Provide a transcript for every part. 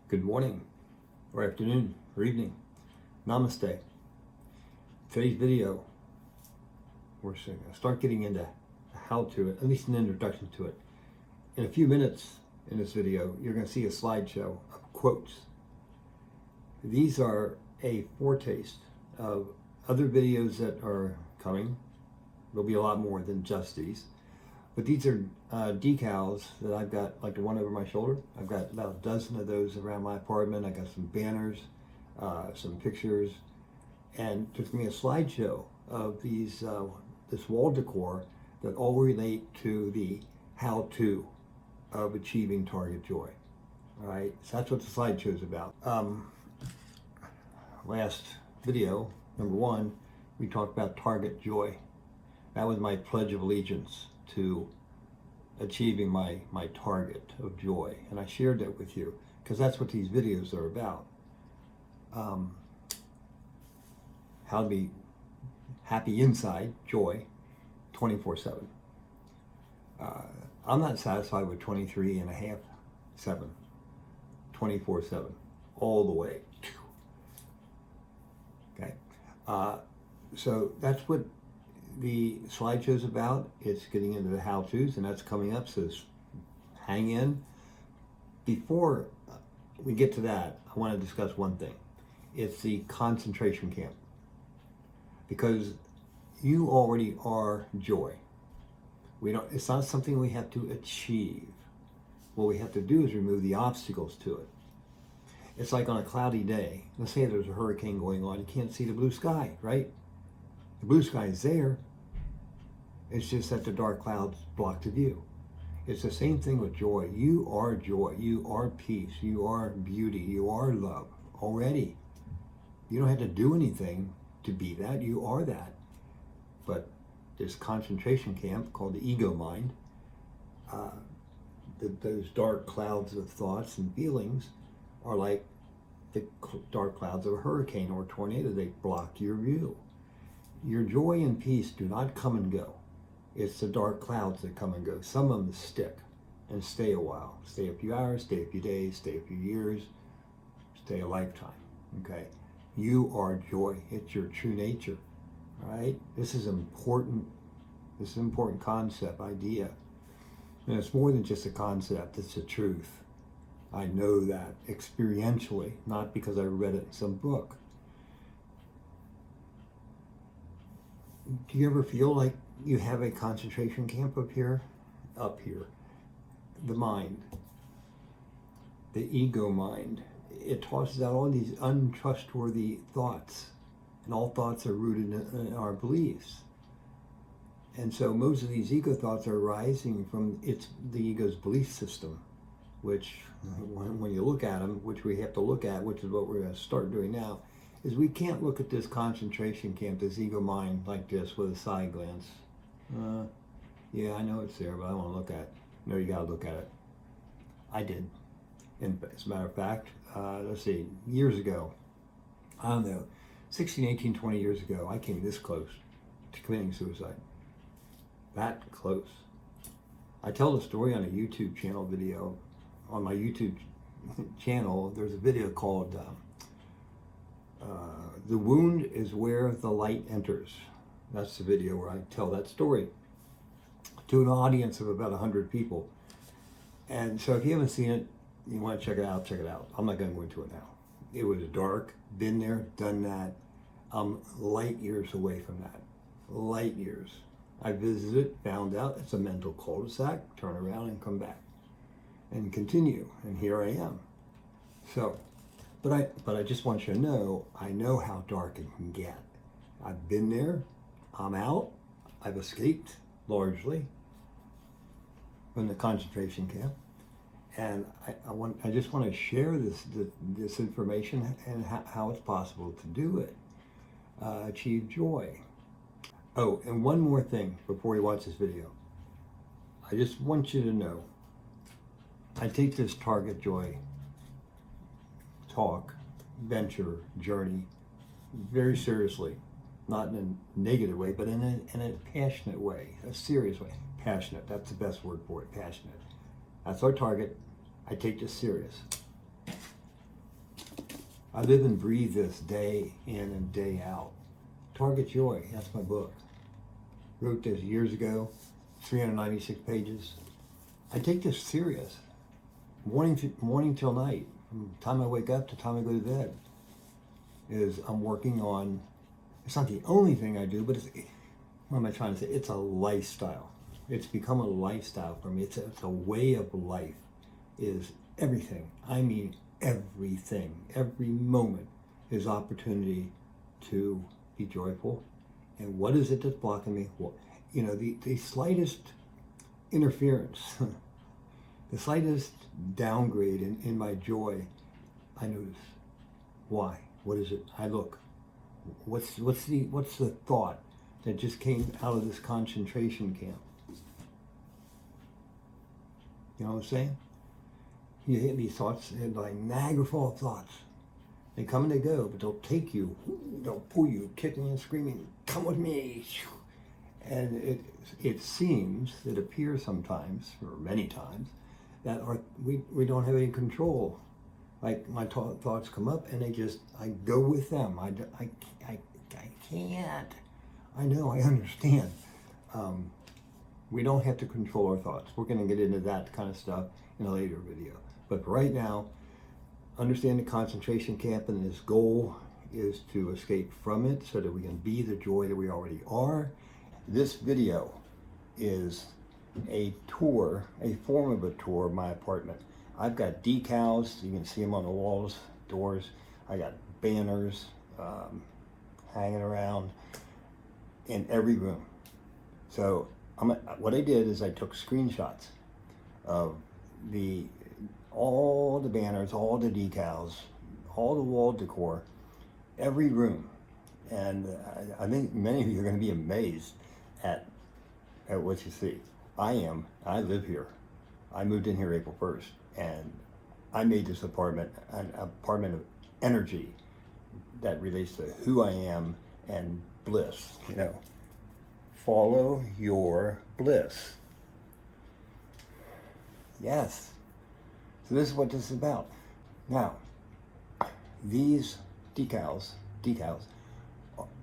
Good morning, or afternoon, or evening. Namaste. Today's video, we're going to start getting into how to, at least an introduction to it. In a few minutes in this video, you're going to see a slideshow of quotes. These are a foretaste of other videos that are coming. There'll be a lot more than just these. But these are decals that I've got, like the one over my shoulder. I've got about a dozen of those around my apartment. I got some banners, some pictures, and just me a slideshow of these this wall decor that all relate to the how-to of achieving target joy. All right, so that's what the slideshow is about. Last video, number one, we talked about target joy. That was my pledge of allegiance to achieving my target of joy, and I shared that with you because that's what these videos are about. How to be happy inside, joy, 24/7. I'm not satisfied with 23 and a half, 7, 24/7, all the way. Okay, so that's what the slideshow's about. It's getting into the how-tos, and that's coming up, so hang in. Before we get to that, I want to discuss one thing. It's the concentration camp. Because you already are joy. It's not something we have to achieve. What we have to do is remove the obstacles to it. It's like on a cloudy day. Let's say there's a hurricane going on. You can't see the blue sky, right? The blue sky is there. It's just that the dark clouds block the view. It's the same thing with joy. You are joy. You are peace. You are beauty. You are love already. You don't have to do anything to be that. You are that. But this concentration camp called the ego mind, those dark clouds of thoughts and feelings are like the dark clouds of a hurricane or a tornado. They block your view. Your joy and peace do not come and go. It's the dark clouds that come and go. Some of them stick and stay a while. Stay a few hours, stay a few days, stay a few years, stay a lifetime, okay? You are joy. It's your true nature, all right? This is important. This is an important concept, idea. And it's more than just a concept, it's a truth. I know that experientially, not because I read it in some book. Do you ever feel like you have a concentration camp up here? Up here. The mind. The ego mind. It tosses out all these untrustworthy thoughts. And all thoughts are rooted in our beliefs. And so most of these ego thoughts are arising from the ego's belief system, which when you look at them, which we have to look at, which is what we're going to start doing now, is we can't look at this concentration camp, this ego mind, like this with a side glance. Yeah, I know it's there, but I don't want to look at it. No, you got to look at it. I did. And as a matter of fact, let's see, years ago, I don't know, 16, 18, 20 years ago, I came this close to committing suicide. That close. I tell the story on a YouTube channel video. On my YouTube channel, there's a video called The Wound is Where the Light Enters. That's the video where I tell that story to an audience of about 100 people. And so if you haven't seen it, you want to check it out, check it out. I'm not going to go into it now. It was dark, been there, done that. I'm light years away from that. Light years. I visited, found out it's a mental cul-de-sac, turn around and come back and continue. And here I am. So, but I just want you to know, I know how dark it can get. I've been there. I'm out. I've escaped largely from the concentration camp, and I just want to share this information and how it's possible to do it, achieve joy. Oh, and one more thing before you watch this video. I just want you to know, I take this target joy talk, venture, journey very seriously. Not in a negative way, but in a passionate way, a serious way. Passionate, that's the best word for it, passionate. That's our target. I take this serious. I live and breathe this day in and day out. Target Joy, that's my book. Wrote this years ago, 396 pages. I take this serious. Morning till night, from the time I wake up to the time I go to bed, is I'm working on, it's not the only thing I do, but it's, what am I trying to say? It's a lifestyle. It's become a lifestyle for me. It's a way of life, is everything. I mean everything. Every moment is opportunity to be joyful. And what is it that's blocking me? Well, you know, the slightest interference, the slightest downgrade in my joy, I notice. Why? What is it? I look. What's the thought that just came out of this concentration camp? You know what I'm saying? You hit these thoughts, and like Niagara Fall thoughts. They come and they go, but they'll take you. They'll pull you, kicking and screaming, come with me. And it seems, it appears sometimes, or many times, that we don't have any control. Like my thoughts come up and I go with them. I can't. I know, I understand. We don't have to control our thoughts. We're going to get into that kind of stuff in a later video. But right now, understand the concentration camp, and this goal is to escape from it so that we can be the joy that we already are. This video is a tour, a form of a tour of my apartment. I've got decals, you can see them on the walls, doors. I got banners hanging around in every room. So what I did is I took screenshots of all the banners, all the decals, all the wall decor, every room. And I think many of you are going to be amazed at what you see. I am. I live here. I moved in here April 1st, and I made this apartment an apartment of energy that relates to who I am and bliss. You know, follow your bliss. Yes. So this is what this is about. Now, these decals,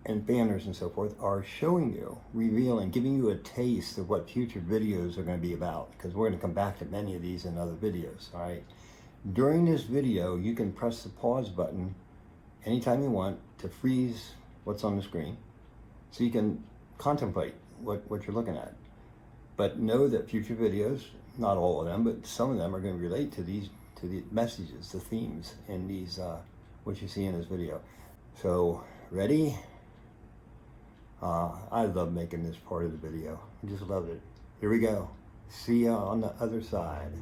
and banners and so forth are showing you, revealing, giving you a taste of what future videos are going to be about, because we're going to come back to many of these in other videos, all right? During this video, you can press the pause button anytime you want to freeze what's on the screen, so you can contemplate what you're looking at. But know that future videos, not all of them, but some of them are going to relate to the messages, the themes in these, what you see in this video. So, ready? I love making this part of the video. I just love it. Here we go. See ya on the other side.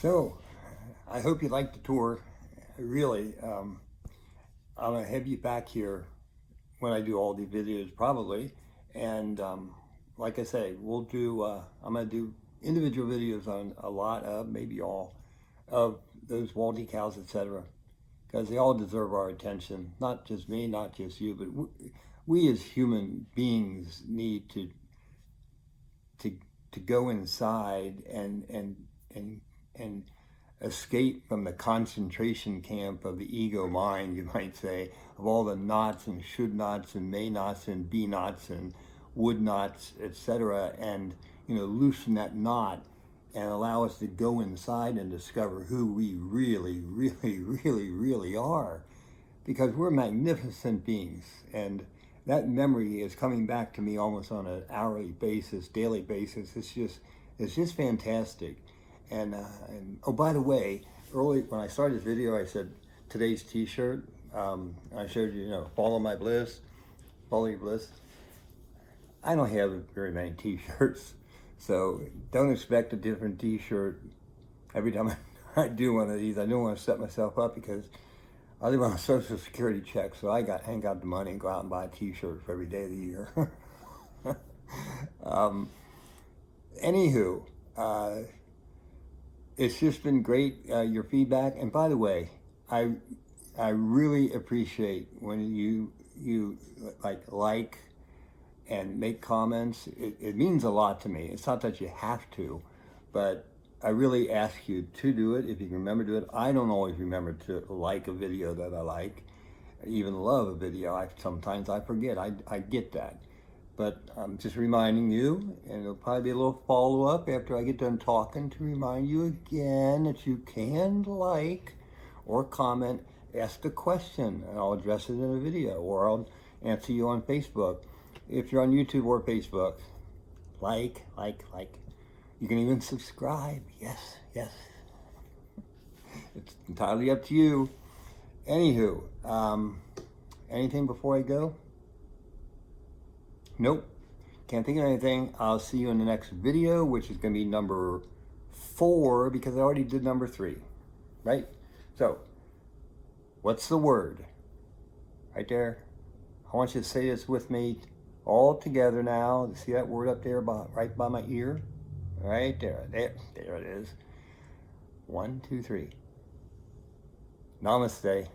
So, I hope you liked the tour. Really, I'm going to have you back here when I do all the videos, probably. And like I say, we'll do, I'm going to do individual videos on a lot of, maybe all, of those wall decals, etc. Because they all deserve our attention. Not just me, not just you, but we as human beings need to to go inside and escape from the concentration camp of the ego mind, you might say, of all the nots and should nots and may nots and be nots and would nots, etc., and loosen that knot and allow us to go inside and discover who we really, really, really, really are, because we're magnificent beings. And that memory is coming back to me almost on an hourly basis, daily basis. It's just fantastic. And oh, by the way, early when I started this video, I said today's T-shirt. I showed you, follow my bliss, follow your bliss. I don't have very many T-shirts, so don't expect a different T-shirt every time I do one of these. I don't want to set myself up because I live on a Social Security check, so I hang out the money and go out and buy a T-shirt for every day of the year. Anywho, it's just been great, your feedback. And by the way, I really appreciate when you like and make comments. It means a lot to me. It's not that you have to, but I really ask you to do it if you can remember to do it. I don't always remember to like a video that I like, even love a video. Sometimes I forget. I get that. But I'm just reminding you, and it'll probably be a little follow-up after I get done talking to remind you again that you can like or comment, ask a question, and I'll address it in a video, or I'll answer you on Facebook. If you're on YouTube or Facebook, like. You can even subscribe. Yes. It's entirely up to you. Anywho, anything before I go? Nope. Can't think of anything. I'll see you in the next video, which is going to be number 4, because I already did number 3. Right? So, what's the word? Right there. I want you to say this with me all together now. See that word up there right by my ear? Right there. There it is. 1, 2, 3. Namaste.